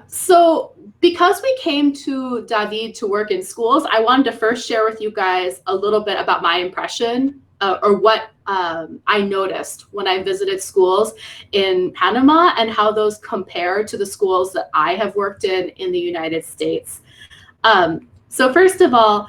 So because we came to David to work in schools, I wanted to first share with you guys a little bit about my impression or what I noticed when I visited schools in Panama and how those compare to the schools that I have worked in the United States. So first of all,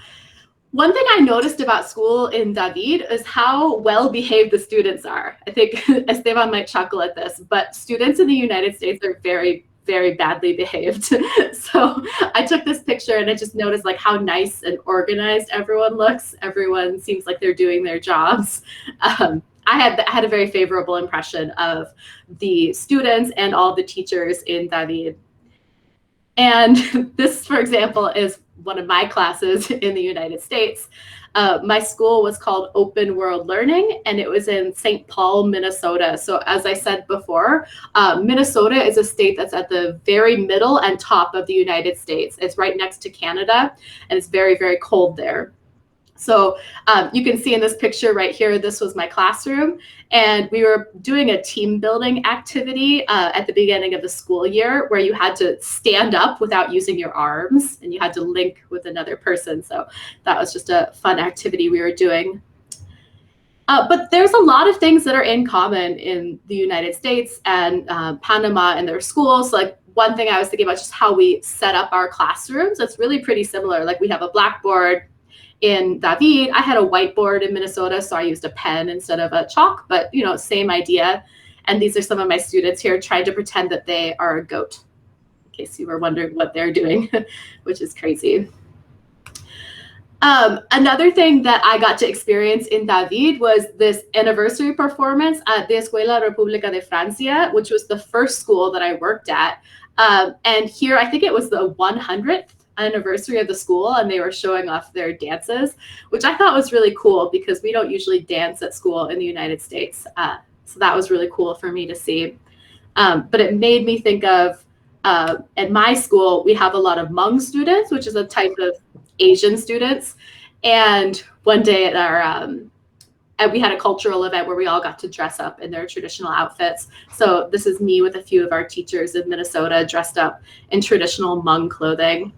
one thing I noticed about school in David is how well behaved the students are. I think Esteban might chuckle at this, but students in the United States are very, very badly behaved. So I took this picture and I just noticed like how nice and organized everyone looks. Everyone seems like they're doing their jobs. I had a very favorable impression of the students and all the teachers in David. And this, for example, is one of my classes in the United States. My school was called Open World Learning, and it was in St. Paul, Minnesota. So as I said before, Minnesota is a state that's at the very middle and top of the United States. It's right next to Canada, and it's very, very cold there. So you can see in this picture right here, this was my classroom, and we were doing a team building activity at the beginning of the school year where you had to stand up without using your arms and you had to link with another person. So that was just a fun activity we were doing. But there's a lot of things that are in common in the United States and Panama and their schools. Like one thing I was thinking about just how we set up our classrooms, it's really pretty similar. Like we have a blackboard. In David, I had a whiteboard in Minnesota, so I used a pen instead of a chalk, but same idea. And these are some of my students here trying to pretend that they are a goat, in case you were wondering what they're doing, which is crazy. Another thing that I got to experience in David was this anniversary performance at the Escuela República de Francia, which was the first school that I worked at. And here, I think it was the 100th anniversary of the school, and they were showing off their dances, which I thought was really cool because we don't usually dance at school in the United States. So that was really cool for me to see. But it made me think of, at my school, we have a lot of Hmong students, which is a type of Asian students. And one day at our, we had a cultural event where we all got to dress up in their traditional outfits. So this is me with a few of our teachers in Minnesota dressed up in traditional Hmong clothing.